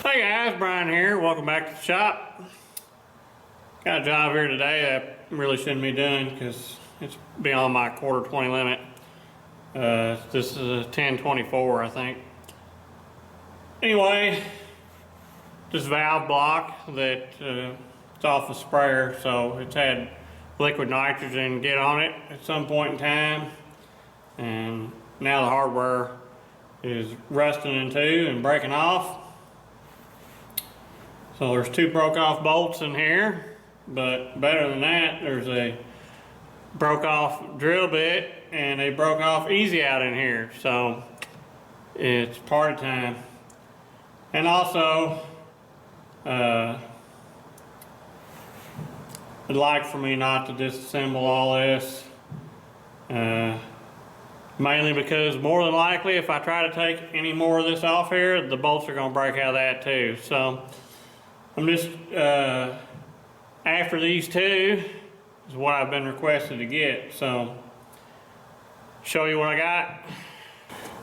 Hey guys, Brian here. Welcome back to the shop. Got a job here today I really shouldn't be doing because it's beyond my quarter 20 limit. This is a 1024, I think. Anyway, this valve block that it's off the sprayer, so it's had liquid nitrogen get on it at some point in time, and now the hardware is rusting in two and breaking off. So there's two broke off bolts in here, but better than that, there's a broke off drill bit and a broke off easy out in here. So it's party time. And also, I'd like for me not to disassemble all this, mainly because more than likely if I try to take any more of this off here, the bolts are going to break out of that too. So I'm just, after these two is what I've been requested to get. So, show you what I got.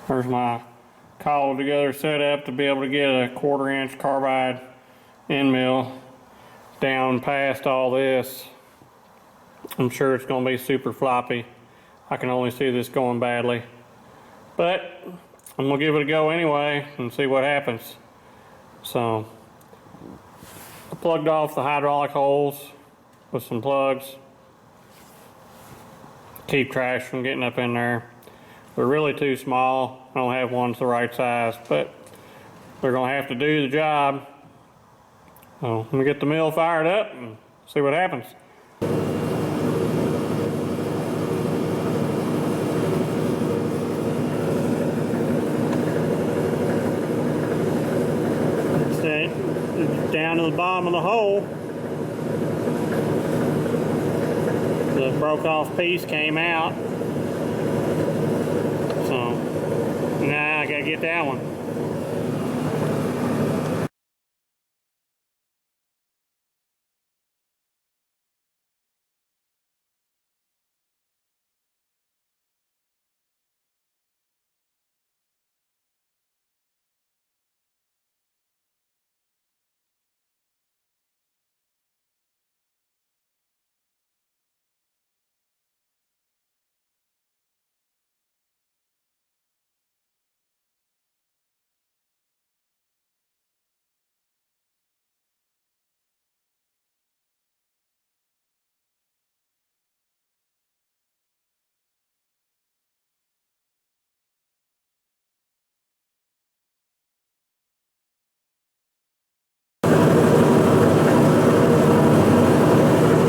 There's my cobbled together setup to be able to get a 1/4 inch carbide end mill down past all this. I'm sure it's going to be super floppy. I can only see this going badly. But I'm going to give it a go anyway and see what happens. So, I plugged off the hydraulic holes with some plugs. Keep trash from getting up in there. They're really too small. I don't have ones the right size, but they're going to have to do the job. So let me get the mill fired up and see what happens. Down to the bottom of the hole, the broke off piece came out, so now I gotta get that one.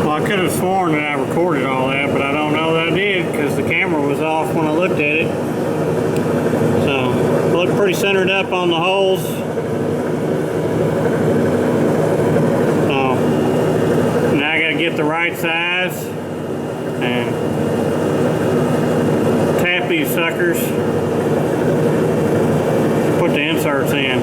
I could have sworn that I recorded all that, but I don't know that I did because the camera was off when I looked at it. So, it looked pretty centered up on the holes. So, now I gotta get the right size and tap these suckers, put the inserts in.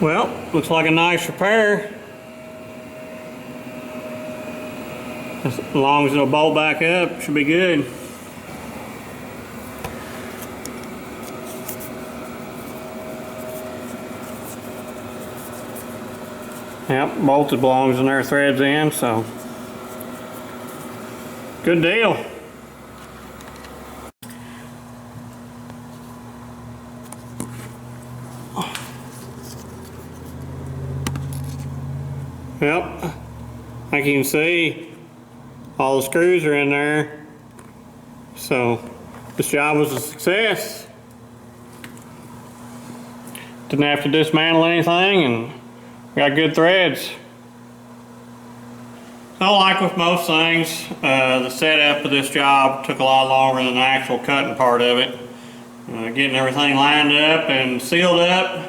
Well, looks like a nice repair. As long as it'll bolt back up, should be good. Yep, bolted belongs in there, threads in, so good deal. Yep, like you can see, all the screws are in there. So this job was a success. Didn't have to dismantle anything and got good threads. So like with most things, the setup of this job took a lot longer than the actual cutting part of it. Getting everything lined up and sealed up,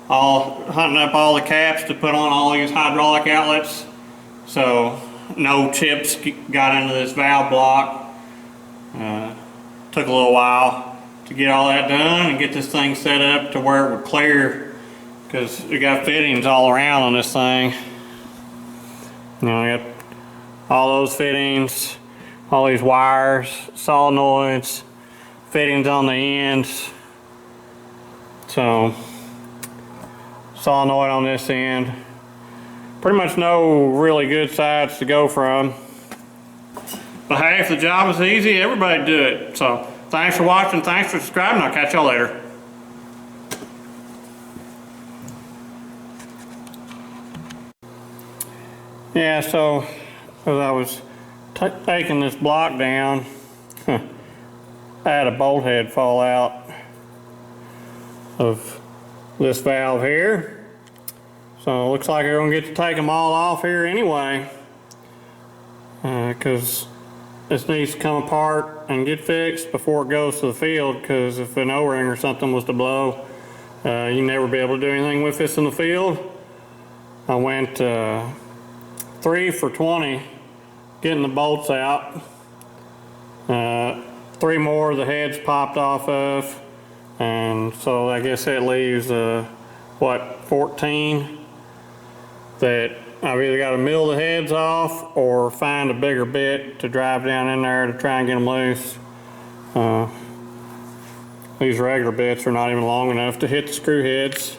hunting up all the caps to put on all these hydraulic outlets so no chips got into this valve block. Took a little while to get all that done and get this thing set up to where it would clear, because we got fittings all around on this thing. You know, we got all those fittings, all these wires, solenoids, fittings on the ends. So solenoid on this end. Pretty much no really good sides to go from. But hey, if the job is easy, everybody do it. So thanks for watching, thanks for subscribing, I'll catch y'all later. Yeah, so as I was taking this block down, I had a bolt head fall out of this valve here. So it looks like we're going to get to take them all off here anyway, because this needs to come apart and get fixed before it goes to the field, because if an O-ring or something was to blow, you'd never be able to do anything with this in the field. I went 3 for 20 getting the bolts out. 3 more the heads popped off of, and so I guess that leaves 14 that I've either got to mill the heads off or find a bigger bit to drive down in there to try and get them loose. These regular bits are not even long enough to hit the screw heads,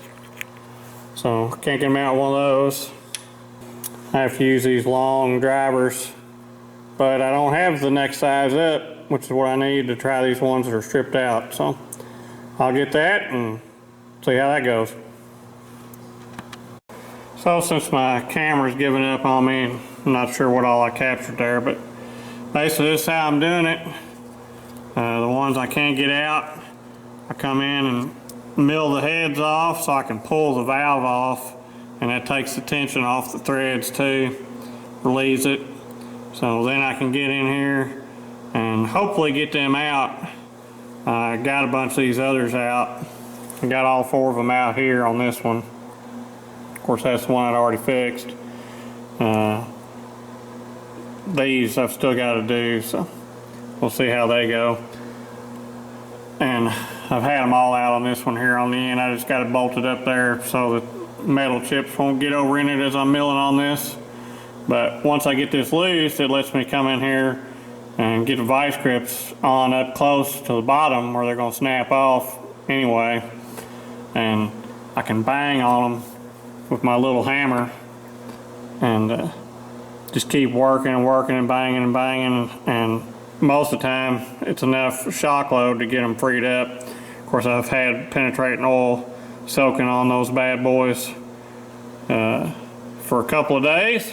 so can't get them out with one of those. I have to use these long drivers, but I don't have the next size up, which is what I need to try these ones that are stripped out. So I'll get that and see how that goes. So since my camera's giving up on me, I'm not sure what all I captured there, but basically this is how I'm doing it. The ones I can't get out, I come in and mill the heads off so I can pull the valve off, and that takes the tension off the threads too, relieves it. So then I can get in here and hopefully get them out. I got a bunch of these others out. I got all 4 of them out here on this one. Of course, that's the one I'd already fixed. These I've still got to do, so we'll see how they go. And I've had them all out on this one here on the end. I just got it bolted up there so the metal chips won't get over in it as I'm milling on this. But once I get this loose, it lets me come in here and get the vice grips on up close to the bottom where they're going to snap off anyway. And I can bang on them with my little hammer and just keep working and working and banging and banging, and most of the time it's enough shock load to get them freed up. Of course, I've had penetrating oil soaking on those bad boys for a couple of days.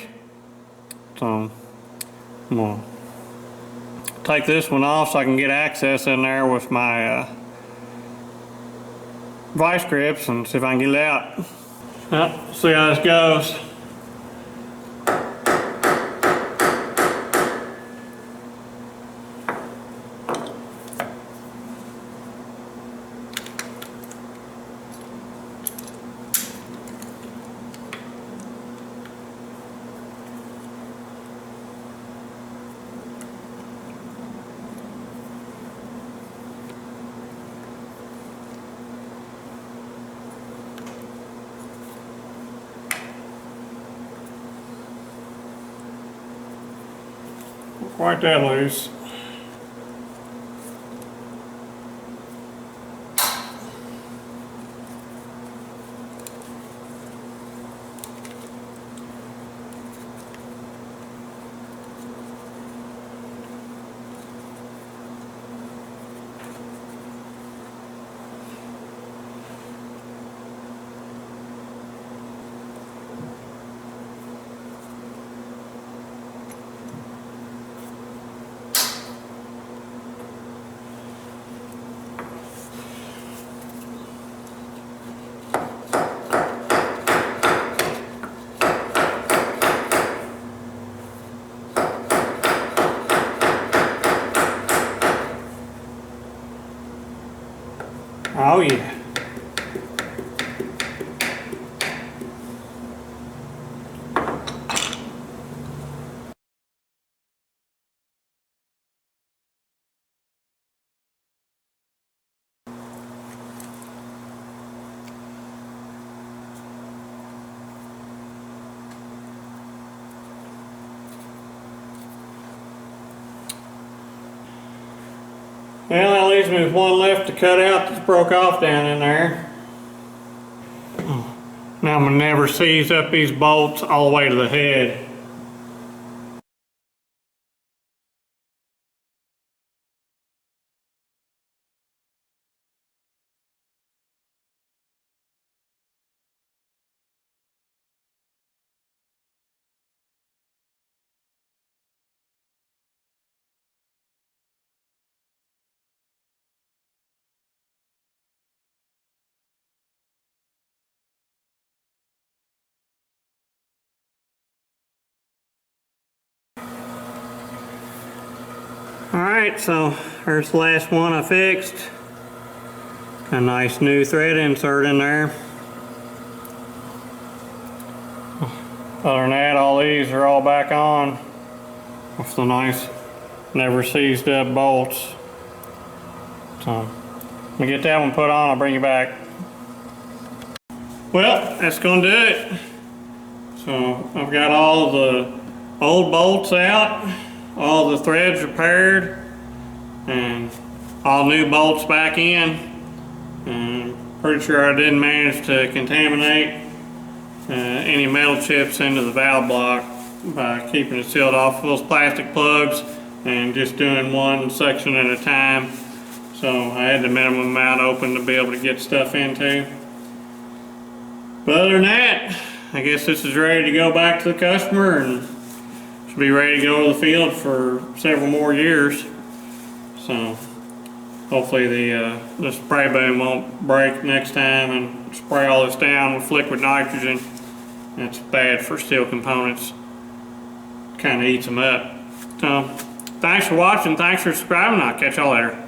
So I'm gonna take this one off so I can get access in there with my vice grips and see if I can get it out. Well, see how this goes. quite that loose. Oh yeah. Well, that leaves me with one left to cut out that's broke off down in there. Now I'm gonna never seize up these bolts all the way to the head. Alright, so there's the last one I fixed. A nice new thread insert in there. Other than that, all these are all back on with the nice, never seized up bolts. So, when we get that one put on, I'll bring you back. Well, that's gonna do it. So, I've got all the old bolts out, all the threads repaired, and all new bolts back in. And pretty sure I didn't manage to contaminate any metal chips into the valve block by keeping it sealed off with those plastic plugs and just doing one section at a time. So I had the minimum amount open to be able to get stuff into. But other than that, I guess this is ready to go back to the customer and should be ready to go to the field for several more years. So hopefully the spray boom won't break next time and spray all this down with liquid nitrogen. That's bad for steel components. Kind of eats them up. So thanks for watching, thanks for subscribing, I'll catch y'all later.